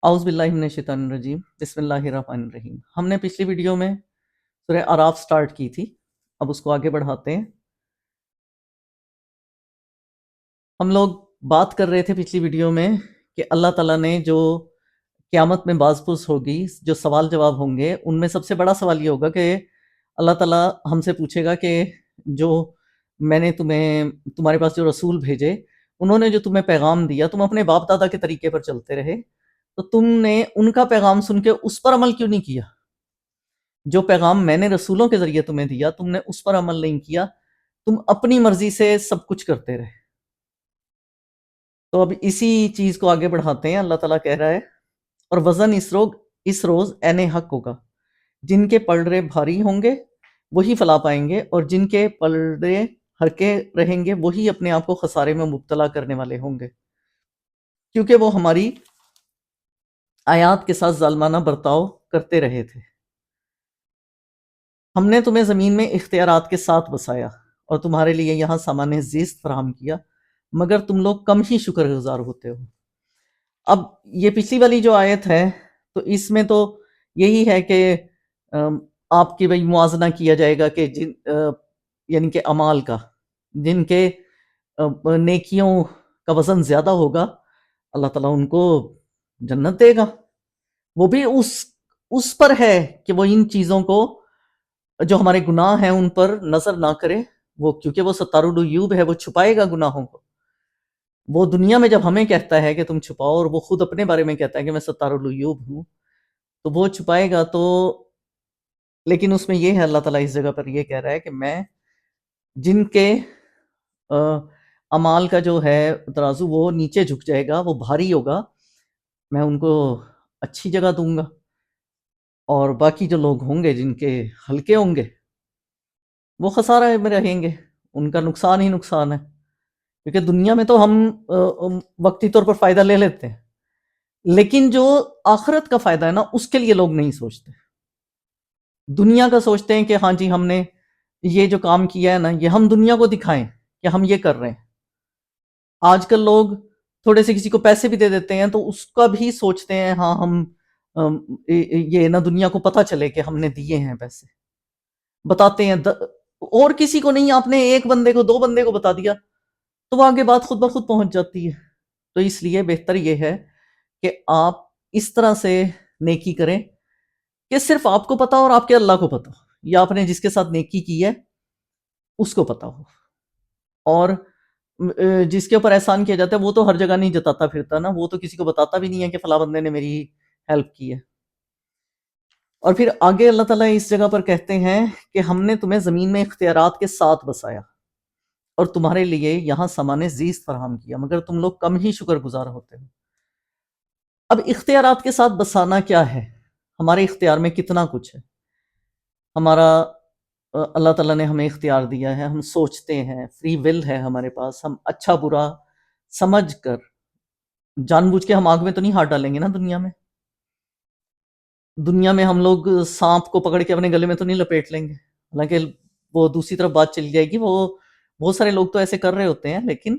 اعوذ باللہ من الشیطان الرجیم بسم اللہ الرحمن الرحیم۔ ہم نے پچھلی ویڈیو میں سورہ اعراف سٹارٹ کی تھی، اب اس کو آگے بڑھاتے ہیں۔ ہم لوگ بات کر رہے تھے پچھلی ویڈیو میں کہ اللہ تعالیٰ نے جو قیامت میں باز پرس ہوگی، جو سوال جواب ہوں گے، ان میں سب سے بڑا سوال یہ ہوگا کہ اللہ تعالیٰ ہم سے پوچھے گا کہ جو میں نے تمہارے پاس جو رسول بھیجے، انہوں نے جو تمہیں پیغام دیا، تم اپنے باپ دادا کے طریقے پر چلتے رہے، تو تم نے ان کا پیغام سن کے اس پر عمل کیوں نہیں کیا؟ جو پیغام میں نے رسولوں کے ذریعے تمہیں دیا، تم نے اس پر عمل نہیں کیا، تم اپنی مرضی سے سب کچھ کرتے رہے۔ تو اب اسی چیز کو آگے بڑھاتے ہیں۔ اللہ تعالیٰ کہہ رہا ہے، اور وزن اس روز عین حق ہوگا، جن کے پلڑے بھاری ہوں گے وہی فلاح پائیں گے، اور جن کے پلڑے ہلکے رہیں گے وہی اپنے آپ کو خسارے میں مبتلا کرنے والے ہوں گے، کیونکہ وہ ہماری آیات کے ساتھ ظالمانہ برتاؤ کرتے رہے تھے۔ ہم نے تمہیں زمین میں اختیارات کے ساتھ بسایا اور تمہارے لیے یہاں سامان زیست فراہم کیا، مگر تم لوگ کم ہی شکر گزار ہوتے ہو۔ اب یہ پچھلی والی جو آیت ہے، تو اس میں تو یہی ہے کہ آپ کی موازنہ کیا جائے گا کہ یعنی کہ اعمال کا، جن کے نیکیوں کا وزن زیادہ ہوگا، اللہ تعالیٰ ان کو جنت دے گا۔ وہ بھی اس پر ہے کہ وہ ان چیزوں کو، جو ہمارے گناہ ہیں، ان پر نظر نہ کرے، وہ کیونکہ وہ ستار العیوب ہے، وہ چھپائے گا گناہوں کو۔ وہ دنیا میں جب ہمیں کہتا ہے کہ تم چھپاؤ، اور وہ خود اپنے بارے میں کہتا ہے کہ میں ستار العیوب ہوں، تو وہ چھپائے گا۔ تو لیکن اس میں یہ ہے، اللہ تعالیٰ اس جگہ پر یہ کہہ رہا ہے کہ میں جن کے اعمال کا جو ہے ترازو وہ نیچے جھک جائے گا، وہ بھاری ہوگا، میں ان کو اچھی جگہ دوں گا، اور باقی جو لوگ ہوں گے جن کے ہلکے ہوں گے وہ خسارہ میں رہیں گے، ان کا نقصان ہی نقصان ہے۔ کیونکہ دنیا میں تو ہم وقتی طور پر فائدہ لے لیتے ہیں، لیکن جو آخرت کا فائدہ ہے نا، اس کے لیے لوگ نہیں سوچتے۔ دنیا کا سوچتے ہیں کہ ہاں جی، ہم نے یہ جو کام کیا ہے نا، یہ ہم دنیا کو دکھائیں کہ ہم یہ کر رہے ہیں۔ آج کل لوگ تھوڑے سے کسی کو پیسے بھی دے دیتے ہیں تو اس کا بھی سوچتے ہیں، ہاں ہم یہ نہ دنیا کو پتہ چلے کہ ہم نے دیے ہیں پیسے، بتاتے ہیں۔ اور کسی کو نہیں، آپ نے ایک بندے کو، دو بندے کو بتا دیا تو وہ آگے بات خود بخود پہنچ جاتی ہے۔ تو اس لیے بہتر یہ ہے کہ آپ اس طرح سے نیکی کریں کہ صرف آپ کو پتا ہو اور آپ کے اللہ کو پتا ہو، یا آپ نے جس کے ساتھ نیکی کی ہے اس کو پتا ہو۔ اور جس کے اوپر احسان کیا جاتا ہے وہ تو ہر جگہ نہیں جتاتا پھرتا نا، وہ تو کسی کو بتاتا بھی نہیں ہے کہ فلاں بندے نے میری ہیلپ کی ہے۔ اور پھر آگے اللہ تعالیٰ اس جگہ پر کہتے ہیں کہ ہم نے تمہیں زمین میں اختیارات کے ساتھ بسایا اور تمہارے لیے یہاں سامان زیست فراہم کیا، مگر تم لوگ کم ہی شکر گزار ہوتے ہو۔ اب اختیارات کے ساتھ بسانا کیا ہے؟ ہمارے اختیار میں کتنا کچھ ہے؟ ہمارا اللہ تعالیٰ نے ہمیں اختیار دیا ہے، ہم سوچتے ہیں، فری ول ہے ہمارے پاس، ہم اچھا برا سمجھ کر، جان بوجھ کے ہم آگ میں تو نہیں ہاتھ ڈالیں گے نا۔ دنیا میں ہم لوگ سانپ کو پکڑ کے اپنے گلے میں تو نہیں لپیٹ لیں گے، حالانکہ وہ دوسری طرف بات چلی جائے گی۔ وہ بہت سارے لوگ تو ایسے کر رہے ہوتے ہیں، لیکن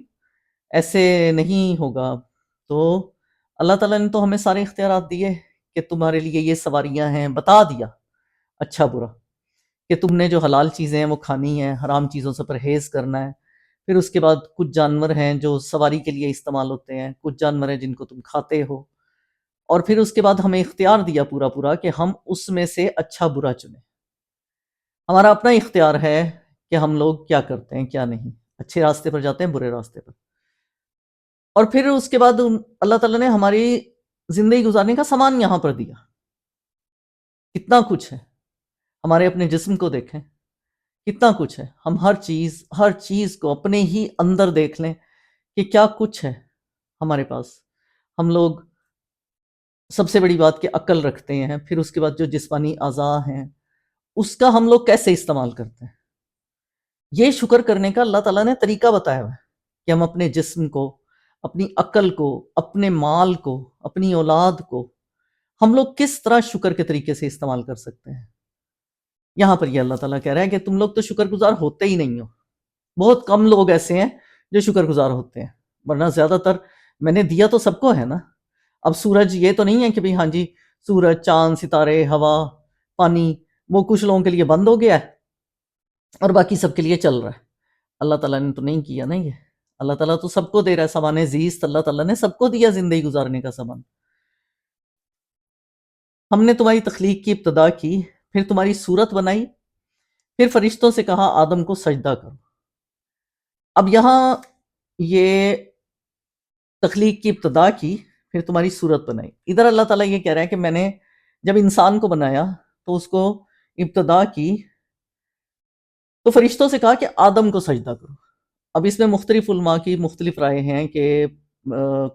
ایسے نہیں ہوگا۔ تو اللہ تعالیٰ نے تو ہمیں سارے اختیارات دیے کہ تمہارے لیے یہ سواریاں ہیں، بتا دیا اچھا برا کہ تم نے جو حلال چیزیں ہیں وہ کھانی ہیں، حرام چیزوں سے پرہیز کرنا ہے۔ پھر اس کے بعد کچھ جانور ہیں جو سواری کے لیے استعمال ہوتے ہیں، کچھ جانور ہیں جن کو تم کھاتے ہو، اور پھر اس کے بعد ہمیں اختیار دیا پورا کہ ہم اس میں سے اچھا برا چنیں۔ ہمارا اپنا اختیار ہے کہ ہم لوگ کیا کرتے ہیں، کیا نہیں، اچھے راستے پر جاتے ہیں، برے راستے پر۔ اور پھر اس کے بعد اللہ تعالیٰ نے ہماری زندگی گزارنے کا سامان یہاں پر دیا، کتنا کچھ ہے۔ ہمارے اپنے جسم کو دیکھیں، کتنا کچھ ہے۔ ہم ہر چیز کو اپنے ہی اندر دیکھ لیں کہ کیا کچھ ہے ہمارے پاس۔ ہم لوگ سب سے بڑی بات کہ عقل رکھتے ہیں، پھر اس کے بعد جو جسمانی اعضاء ہیں اس کا ہم لوگ کیسے استعمال کرتے ہیں۔ یہ شکر کرنے کا اللہ تعالیٰ نے طریقہ بتایا ہوا ہے کہ ہم اپنے جسم کو، اپنی عقل کو، اپنے مال کو، اپنی اولاد کو ہم لوگ کس طرح شکر کے طریقے سے استعمال کر سکتے ہیں۔ یہاں پر یہ اللہ تعالیٰ کہہ رہا ہے کہ تم لوگ تو شکر گزار ہوتے ہی نہیں ہو۔ بہت کم لوگ ایسے ہیں جو شکر گزار ہوتے ہیں، ورنہ زیادہ تر میں نے دیا تو سب کو ہے نا۔ اب سورج یہ تو نہیں ہے کہ بھئی ہاں جی سورج، چاند، ستارے، ہوا، پانی وہ کچھ لوگوں کے لیے بند ہو گیا ہے اور باقی سب کے لیے چل رہا ہے. اللہ تعالیٰ نے تو نہیں کیا نا یہ. اللہ تعالیٰ تو سب کو دے رہا ہے سامان زیست، اللہ تعالیٰ نے سب کو دیا زندگی گزارنے کا سامان. ہم نے تمہاری تخلیق کی ابتدا کی، پھر تمہاری صورت بنائی، پھر فرشتوں سے کہا آدم کو سجدہ کرو. اب یہاں یہ تخلیق کی ابتدا کی پھر تمہاری صورت بنائی، ادھر اللہ تعالیٰ یہ کہہ رہا ہے کہ میں نے جب انسان کو بنایا تو اس کو ابتدا کی تو فرشتوں سے کہا کہ آدم کو سجدہ کرو. اب اس میں مختلف علماء کی مختلف رائے ہیں کہ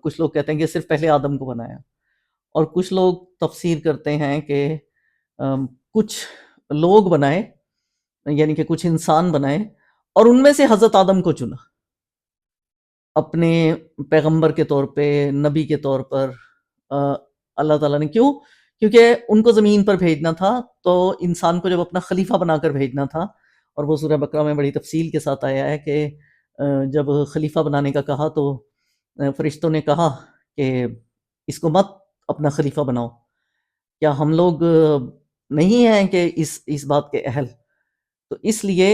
کچھ لوگ کہتے ہیں کہ صرف پہلے آدم کو بنایا، اور کچھ لوگ تفسیر کرتے ہیں کہ کچھ لوگ بنائے، یعنی کہ کچھ انسان بنائے اور ان میں سے حضرت آدم کو چنا اپنے پیغمبر کے طور پہ، نبی کے طور پر. اللہ تعالیٰ نے کیونکہ ان کو زمین پر بھیجنا تھا، تو انسان کو جب اپنا خلیفہ بنا کر بھیجنا تھا، اور وہ سورہ بقرہ میں بڑی تفصیل کے ساتھ آیا ہے کہ جب خلیفہ بنانے کا کہا تو فرشتوں نے کہا کہ اس کو مت اپنا خلیفہ بناؤ، کیا ہم لوگ نہیں ہیں کہ اس بات کے اہل. تو اس لیے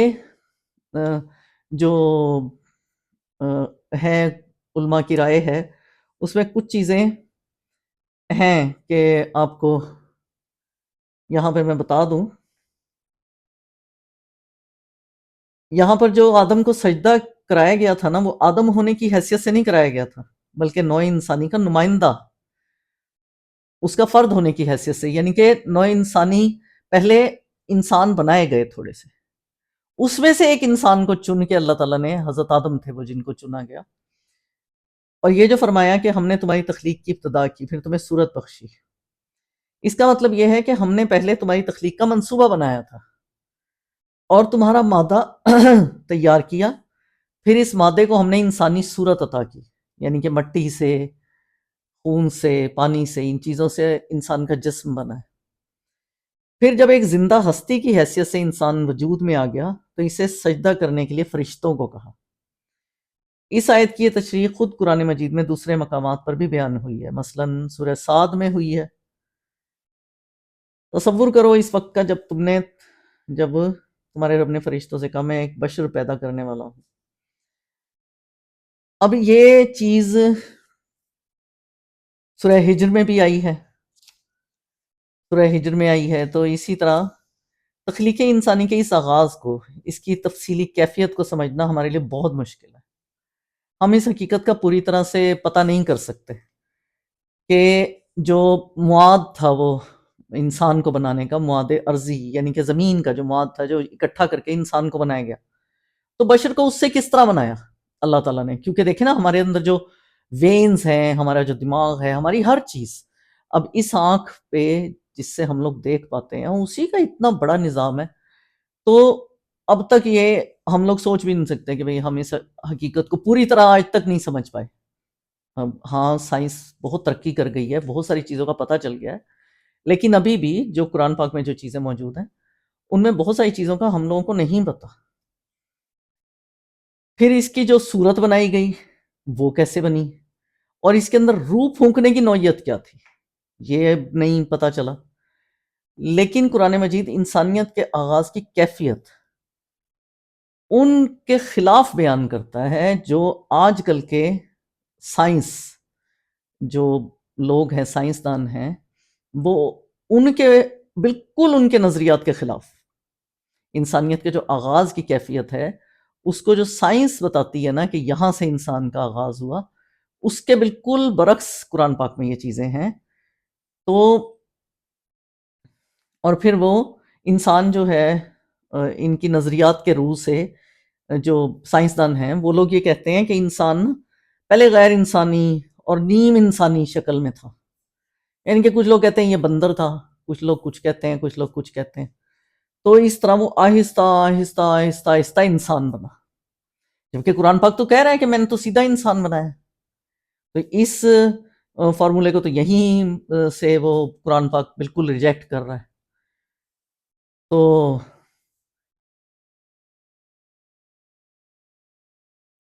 جو ہے علماء کی رائے ہے اس میں کچھ چیزیں ہیں کہ آپ کو یہاں پہ میں بتا دوں. یہاں پر جو آدم کو سجدہ کرایا گیا تھا نا، وہ آدم ہونے کی حیثیت سے نہیں کرایا گیا تھا، بلکہ نوع انسانی کا نمائندہ، اس کا فرد ہونے کی حیثیت سے. یعنی کہ نوع انسانی پہلے انسان بنائے گئے تھوڑے سے، اس میں سے ایک انسان کو چن کے اللہ تعالیٰ نے، حضرت آدم تھے وہ جن کو چنا گیا. اور یہ جو فرمایا کہ ہم نے تمہاری تخلیق کی ابتدا کی پھر تمہیں صورت بخشی، اس کا مطلب یہ ہے کہ ہم نے پہلے تمہاری تخلیق کا منصوبہ بنایا تھا اور تمہارا مادہ تیار کیا، پھر اس مادے کو ہم نے انسانی صورت عطا کی، یعنی کہ مٹی سے، خون سے، پانی سے، ان چیزوں سے انسان کا جسم بنا ہے. پھر جب ایک زندہ ہستی کی حیثیت سے انسان وجود میں آ گیا تو اسے سجدہ کرنے کے لیے فرشتوں کو کہا. اس آیت کی یہ تشریح خود قرآن مجید میں دوسرے مقامات پر بھی بیان ہوئی ہے، مثلا سورہ صاد میں ہوئی ہے. تصور کرو اس وقت کا جب تمہارے رب نے فرشتوں سے کہا میں ایک بشر پیدا کرنے والا ہوں. اب یہ چیز سورہ ہجر میں بھی آئی ہے، سورہ ہجر میں آئی ہے. تو اسی طرح تخلیق انسانی کے اس آغاز کو، اس کی تفصیلی کیفیت کو سمجھنا ہمارے لیے بہت مشکل ہے. ہم اس حقیقت کا پوری طرح سے پتہ نہیں کر سکتے کہ جو مواد تھا وہ انسان کو بنانے کا، مواد ارضی یعنی کہ زمین کا جو مواد تھا جو اکٹھا کر کے انسان کو بنایا گیا، تو بشر کو اس سے کس طرح بنایا اللہ تعالیٰ نے. کیونکہ دیکھیں نا ہمارے اندر جو وینز ہیں، ہمارا جو دماغ ہے، ہماری ہر چیز، اب اس آنکھ پہ جس سے ہم لوگ دیکھ پاتے ہیں اسی کا اتنا بڑا نظام ہے. تو اب تک یہ ہم لوگ سوچ بھی نہیں سکتے کہ بھئی ہم اس حقیقت کو پوری طرح آج تک نہیں سمجھ پائے. ہاں سائنس بہت ترقی کر گئی ہے، بہت ساری چیزوں کا پتہ چل گیا ہے، لیکن ابھی بھی جو قرآن پاک میں جو چیزیں موجود ہیں ان میں بہت ساری چیزوں کا ہم لوگوں کو نہیں پتہ. پھر اس کی جو صورت بنائی گئی وہ کیسے بنی، اور اس کے اندر روح پھونکنے کی نوعیت کیا تھی یہ نہیں پتہ چلا. لیکن قرآن مجید انسانیت کے آغاز کی کیفیت ان کے خلاف بیان کرتا ہے جو آج کل کے سائنس، جو لوگ ہیں سائنسدان ہیں، وہ ان کے بالکل ان کے نظریات کے خلاف. انسانیت کے جو آغاز کی کیفیت ہے اس کو جو سائنس بتاتی ہے نا کہ یہاں سے انسان کا آغاز ہوا، اس کے بالکل برعکس قرآن پاک میں یہ چیزیں ہیں. تو اور پھر وہ انسان جو ہے ان کی نظریات کے روح سے جو سائنسدان ہیں وہ لوگ یہ کہتے ہیں کہ انسان پہلے غیر انسانی اور نیم انسانی شکل میں تھا. یعنی کہ کچھ لوگ کہتے ہیں یہ بندر تھا، کچھ لوگ کچھ کہتے ہیں، کچھ لوگ کچھ کہتے ہیں. تو اس طرح وہ آہستہ آہستہ آہستہ آہستہ انسان بنا، جبکہ قرآن پاک تو کہہ رہا ہے کہ میں نے تو سیدھا انسان بنایا. تو اس فارمولے کو تو یہیں سے وہ قرآن پاک بالکل ریجیکٹ کر رہا ہے. تو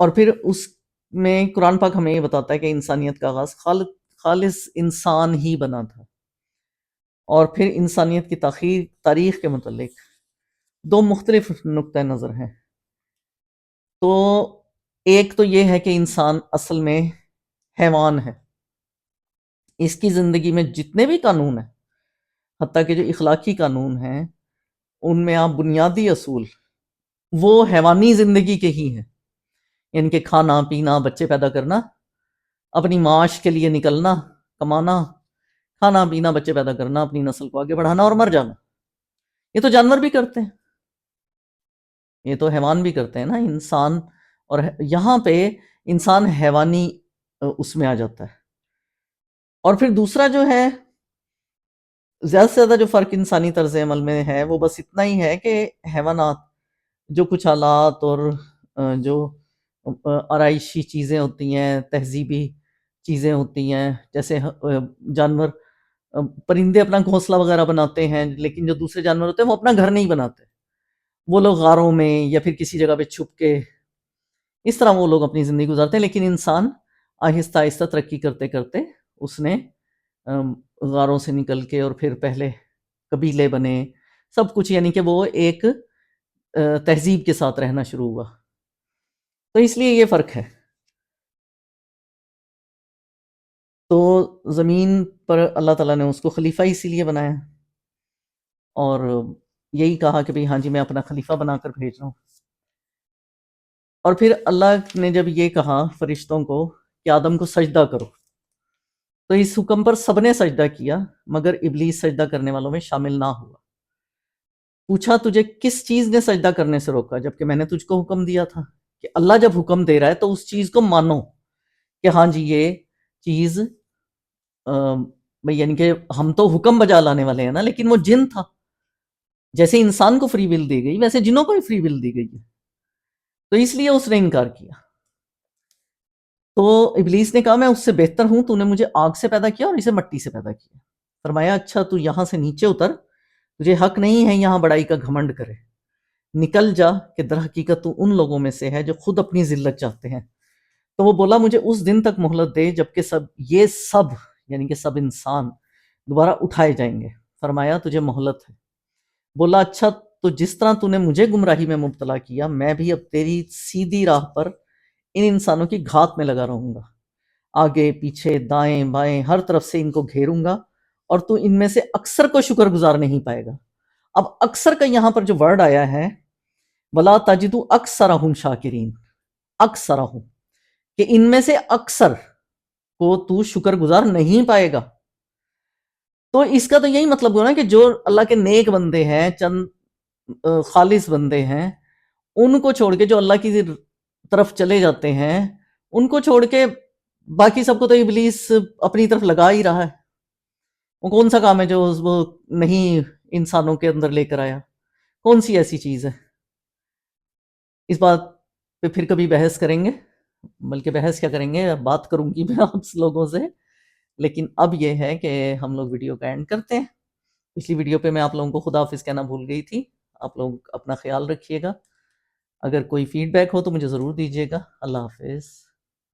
اور پھر اس میں قرآن پاک ہمیں یہ بتاتا ہے کہ انسانیت کا آغاز خالص انسان ہی بنا تھا. اور پھر انسانیت کی تاریخ کے متعلق دو مختلف نقطۂ نظر ہیں. تو ایک تو یہ ہے کہ انسان اصل میں حیوان ہے. اس کی زندگی میں جتنے بھی قانون ہیں، حتیٰ کہ جو اخلاقی قانون ہیں، ان میں آپ بنیادی اصول وہ حیوانی زندگی کے ہی ہیں. یعنی کہ کھانا پینا، بچے پیدا کرنا، اپنی معاش کے لیے نکلنا، کمانا، کھانا پینا، بچے پیدا کرنا، اپنی نسل کو آگے بڑھانا اور مر جانا. یہ تو جانور بھی کرتے ہیں، یہ تو حیوان بھی کرتے ہیں نا. انسان اور یہاں پہ انسان حیوانی اس میں آ جاتا ہے. اور پھر دوسرا جو ہے، زیادہ سے زیادہ جو فرق انسانی طرز عمل میں ہے وہ بس اتنا ہی ہے کہ حیوانات جو کچھ آلات اور جو آرائشی چیزیں ہوتی ہیں، تہذیبی چیزیں ہوتی ہیں، جیسے جانور پرندے اپنا گھونسلہ وغیرہ بناتے ہیں، لیکن جو دوسرے جانور ہوتے ہیں وہ اپنا گھر نہیں بناتے. وہ لوگ غاروں میں یا پھر کسی جگہ پہ چھپ کے اس طرح وہ لوگ اپنی زندگی گزارتے ہیں. لیکن انسان آہستہ آہستہ ترقی کرتے کرتے اس نے غاروں سے نکل کے اور پھر پہلے قبیلے بنے، سب کچھ، یعنی کہ وہ ایک تہذیب کے ساتھ رہنا شروع ہوا. تو اس لیے یہ فرق ہے. تو زمین پر اللہ تعالیٰ نے اس کو خلیفہ اسی لیے بنایا اور یہی کہا کہ بھئی ہاں جی میں اپنا خلیفہ بنا کر بھیج رہا ہوں. اور پھر اللہ نے جب یہ کہا فرشتوں کو کہ آدم کو سجدہ کرو، تو اس حکم پر سب نے سجدہ کیا مگر ابلیس سجدہ کرنے والوں میں شامل نہ ہوا. پوچھا تجھے کس چیز نے سجدہ کرنے سے روکا جبکہ میں نے تجھ کو حکم دیا تھا؟ کہ اللہ جب حکم دے رہا ہے تو اس چیز کو مانو کہ ہاں جی یہ چیز یعنی کہ ہم تو حکم بجا لانے والے ہیں نا، لیکن وہ جن تھا. جیسے انسان کو فری ول دی گئی ویسے جنوں کو بھی فری ول دی گئی ہے، تو اس لیے اس نے انکار کیا. تو ابلیس نے کہا میں اس سے بہتر ہوں، تو نے مجھے آگ سے پیدا کیا اور اسے مٹی سے پیدا کیا. فرمایا اچھا تو یہاں سے نیچے اتر، تجھے حق نہیں ہے یہاں بڑائی کا گھمنڈ کرے. نکل جا کہ در حقیقت تو ان لوگوں میں سے ہے جو خود اپنی ذلت چاہتے ہیں. تو وہ بولا مجھے اس دن تک مہلت دے جبکہ یہ سب یعنی کہ سب انسان دوبارہ اٹھائے جائیں گے. فرمایا تجھے مہلت ہے. بولا اچھا تو جس طرح تو نے مجھے گمراہی میں مبتلا کیا، میں بھی اب تیری سیدھی راہ پر ان انسانوں کی گھات میں لگا رہوں گا. آگے پیچھے دائیں بائیں ہر طرف سے ان کو گھیروں گا اور تو ان میں سے اکثر کو شکر گزار نہیں پائے گا. اب اکثر کا یہاں پر جو ورڈ آیا ہے وَلَا تَجِدُ أَكْثَرَهُمْ شَاكِرِينَ، اکثرہم، کہ ان میں سے اکثر کو تو شکر گزار نہیں پائے گا. تو اس کا تو یہی مطلب ہوا نا کہ جو اللہ کے نیک بندے ہیں، چند خالص بندے ہیں، ان کو چھوڑ کے جو اللہ کی طرف چلے جاتے ہیں، ان کو چھوڑ کے باقی سب کو تو ابلیس اپنی طرف لگا ہی رہا ہے. وہ کون سا کام ہے جو وہ نہیں انسانوں کے اندر لے کر آیا؟ کون سی ایسی چیز ہے؟ اس بات پہ پھر کبھی بحث کریں گے، بلکہ بحث کیا کریں گے، بات کروں گی میں آپ لوگوں سے. لیکن اب یہ ہے کہ ہم لوگ ویڈیو کا اینڈ کرتے ہیں. پچھلی ویڈیو پہ میں آپ لوگوں کو خدا حافظ کہنا بھول گئی تھی. آپ لوگ اپنا خیال رکھیے گا. اگر کوئی فیڈ بیک ہو تو مجھے ضرور دیجیے گا. اللہ حافظ.